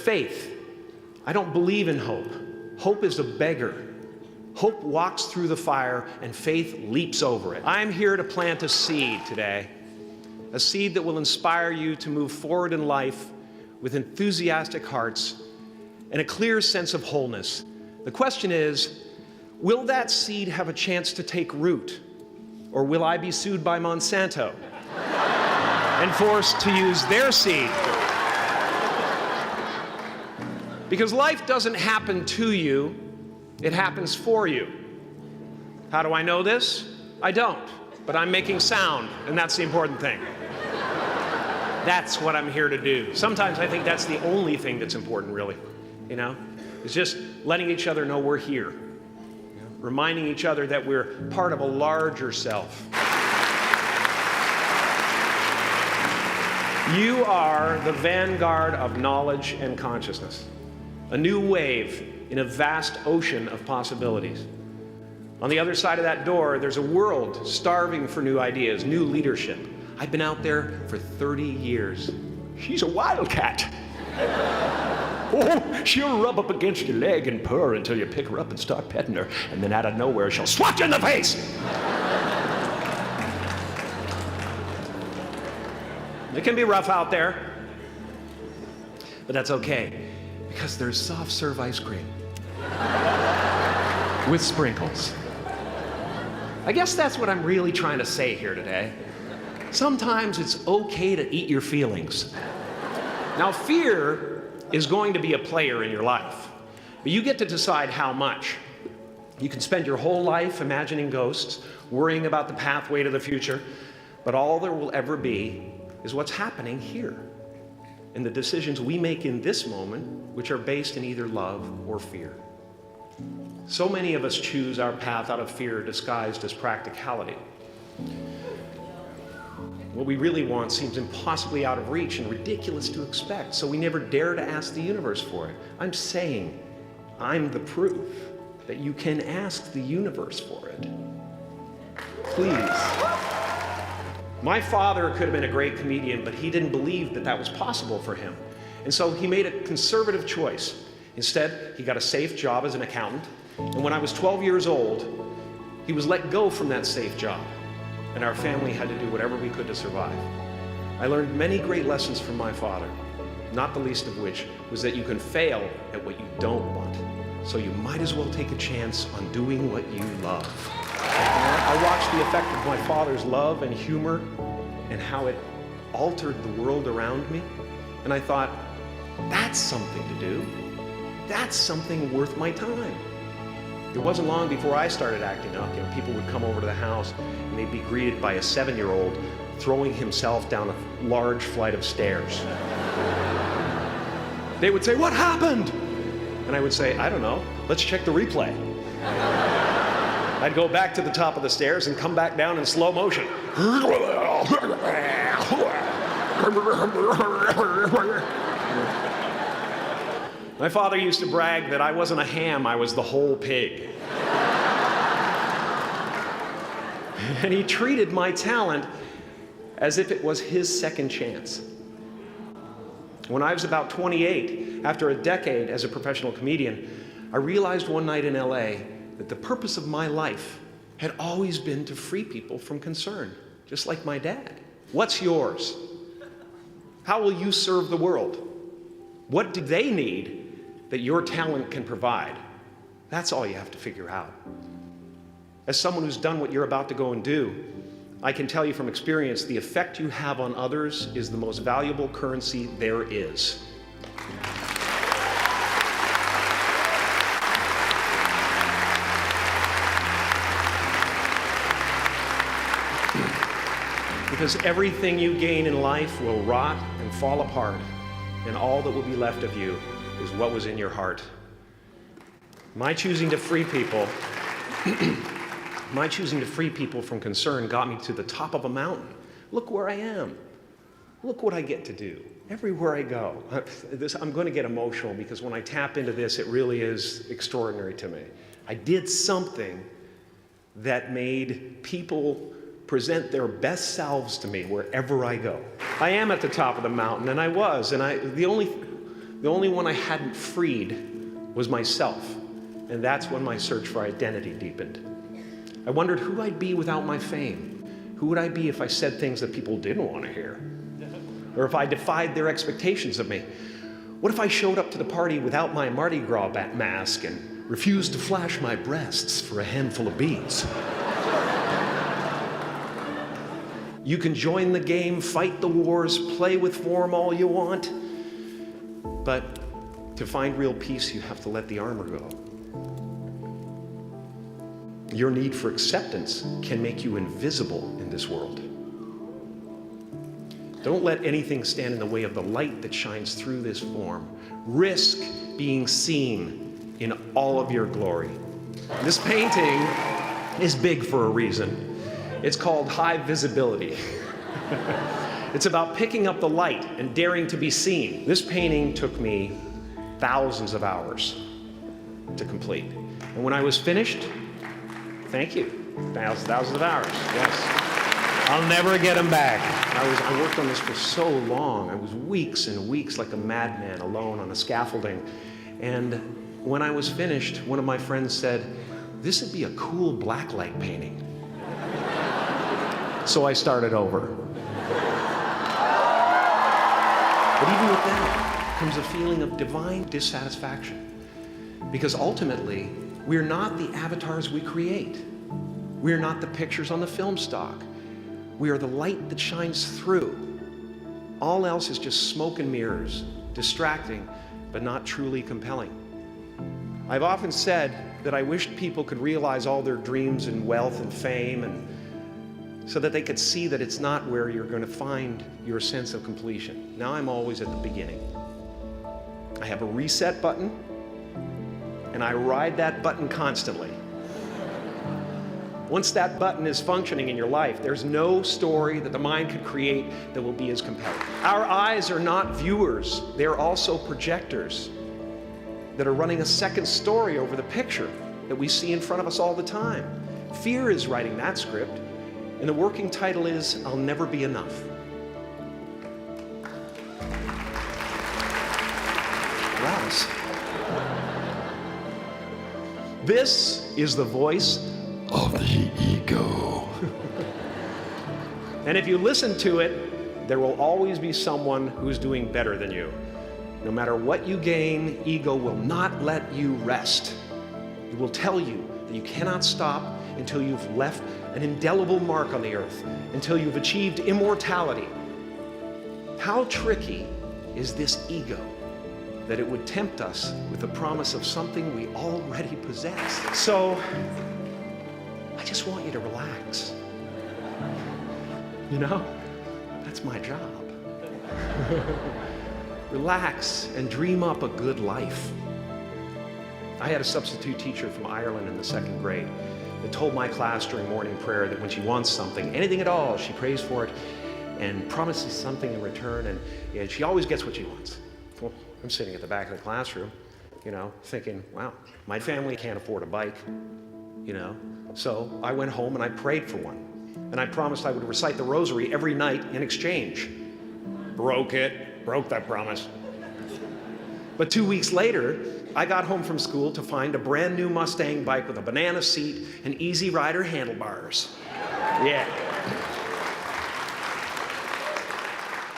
faith. I don't believe in hope. Hope is a beggar. Hope walks through the fire and faith leaps over it. I'm here to plant a seed today, a seed that will inspire you to move forward in life with enthusiastic hearts and a clear sense of wholeness. The question is, will that seed have a chance to take root? Or will I be sued by Monsanto and forced to use their seed? Because life doesn't happen to you, it happens for you. How do I know this? I don't, but I'm making sound, and that's the important thing. That's what I'm here to do. Sometimes I think that's the only thing that's important, really, you know? It's just letting each other know we're here, reminding each other that we're part of a larger self. You are the vanguard of knowledge and consciousness, a new wave in a vast ocean of possibilities. On the other side of that door, there's a world starving for new ideas, new leadership. I've been out there for 30 years. She's a wildcat. Oh, she'll rub up against your leg and purr until you pick her up and start petting her, and then out of nowhere, she'll swat you in the face. It can be rough out there, but that's okay, because there's soft serve ice cream with sprinkles. I guess that's what I'm really trying to say here today. Sometimes it's okay to eat your feelings. Now, fear is going to be a player in your life, but you get to decide how much. You can spend your whole life imagining ghosts, worrying about the pathway to the future, but all there will ever be is what's happening here, and the decisions we make in this moment, which are based in either love or fear. So many of us choose our path out of fear disguised as practicality. What we really want seems impossibly out of reach and ridiculous to expect, so we never dare to ask the universe for it. I'm saying I'm the proof that you can ask the universe for it. Please. My father could have been a great comedian, but he didn't believe that that was possible for him. And so he made a conservative choice. Instead, he got a safe job as an accountant. And when I was 12 years old, he was let go from that safe job. And our family had to do whatever we could to survive. I learned many great lessons from my father, not the least of which was that you can fail at what you don't want. So you might as well take a chance on doing what you love. I watched the effect of my father's love and humor and how it altered the world around me. And I thought, that's something to do. That's something worth my time. It wasn't long before I started acting up. People would come over to the house and they'd be greeted by a 7-year-old throwing himself down a large flight of stairs. They would say, "What happened?" And I would say, "I don't know. Let's check the replay." I'd go back to the top of the stairs and come back down in slow motion. My father used to brag that I wasn't a ham, I was the whole pig. And he treated my talent as if it was his second chance. When I was about 28, after a decade as a professional comedian, I realized one night in LA that the purpose of my life had always been to free people from concern, just like my dad. What's yours? How will you serve the world? What do they need that your talent can provide? That's all you have to figure out. As someone who's done what you're about to go and do, I can tell you from experience, the effect you have on others is the most valuable currency there is. Because everything you gain in life will rot and fall apart, and all that will be left of you is what was in your heart. My choosing to free people from concern got me to the top of a mountain. Look where I am. Look what I get to do everywhere I go. I'm going to get emotional because when I tap into this, it really is extraordinary to me. I did something that made people present their best selves to me wherever I go. I am at the top of the mountain, and I was, and the The only one I hadn't freed was myself. And that's when my search for identity deepened. I wondered who I'd be without my fame. Who would I be if I said things that people didn't want to hear? Or if I defied their expectations of me? What if I showed up to the party without my Mardi Gras mask and refused to flash my breasts for a handful of beads? You can join the game, fight the wars, play with form all you want, but to find real peace, you have to let the armor go. Your need for acceptance can make you invisible in this world. Don't let anything stand in the way of the light that shines through this form. Risk being seen in all of your glory. This painting is big for a reason. It's called High Visibility. It's about picking up the light and daring to be seen. This painting took me thousands of hours to complete. And when I was finished, thank you, thousands of hours, yes. I'll never get them back. I worked on this for so long. I was weeks and weeks like a madman alone on a scaffolding. And when I was finished, one of my friends said, "This would be a cool blacklight painting." So I started over. But even with that comes a feeling of divine dissatisfaction. Because ultimately, we're not the avatars we create. We're not the pictures on the film stock. We are the light that shines through. All else is just smoke and mirrors, distracting, but not truly compelling. I've often said that I wished people could realize all their dreams and wealth and fame, and so that they could see that it's not where you're going to find your sense of completion. Now I'm always at the beginning. I have a reset button, and I ride that button constantly. Once that button is functioning in your life, there's no story that the mind could create that will be as compelling. Our eyes are not viewers, they're also projectors that are running a second story over the picture that we see in front of us all the time. Fear is writing that script, and the working title is, I'll Never Be Enough. Alas. This is the voice of the ego. And if you listen to it, there will always be someone who's doing better than you. No matter what you gain, ego will not let you rest. It will tell you that you cannot stop until you've left an indelible mark on the earth, until you've achieved immortality. How tricky is this ego that it would tempt us with the promise of something we already possess? So, I just want you to relax. You know, that's my job. Relax and dream up a good life. I had a substitute teacher from Ireland in the 2nd grade that told my class during morning prayer that when she wants something, anything at all, she prays for it and promises something in return, and she always gets what she wants. Well, I'm sitting at the back of the classroom, you know, thinking, wow, my family can't afford a bike, you know. So I went home and I prayed for one. And I promised I would recite the rosary every night in exchange. Broke that promise. But 2 weeks later, I got home from school to find a brand new Mustang bike with a banana seat and Easy Rider handlebars. Yeah.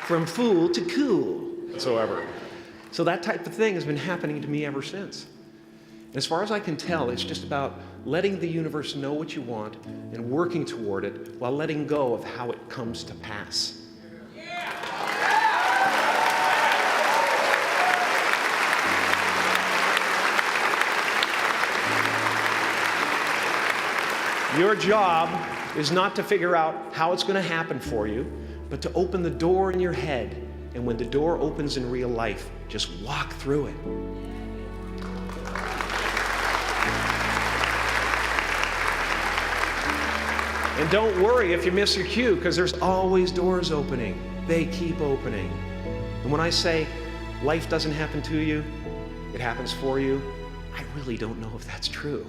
From fool to cool, whatsoever. So that type of thing has been happening to me ever since. As far as I can tell, it's just about letting the universe know what you want and working toward it while letting go of how it comes to pass. Your job is not to figure out how it's going to happen for you, but to open the door in your head. And when the door opens in real life, just walk through it. And don't worry if you miss your cue, because there's always doors opening. They keep opening. And when I say life doesn't happen to you, it happens for you, I really don't know if that's true.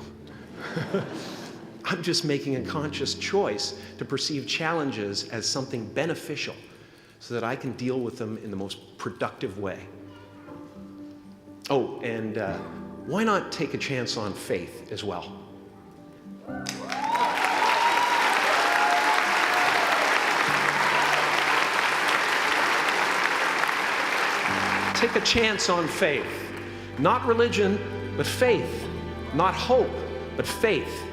I'm just making a conscious choice to perceive challenges as something beneficial so that I can deal with them in the most productive way. Oh, and why not take a chance on faith as well? Take a chance on faith. Not religion, but faith. Not hope, but faith.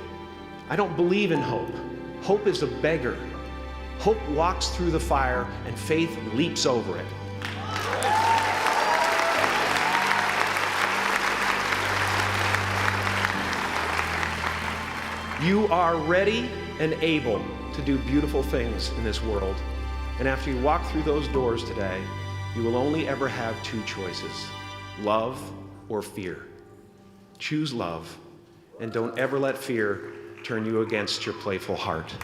I don't believe in hope. Hope is a beggar. Hope walks through the fire, and faith leaps over it. You are ready and able to do beautiful things in this world. And after you walk through those doors today, you will only ever have two choices: love or fear. Choose love, and don't ever let fear turn you against your playful heart.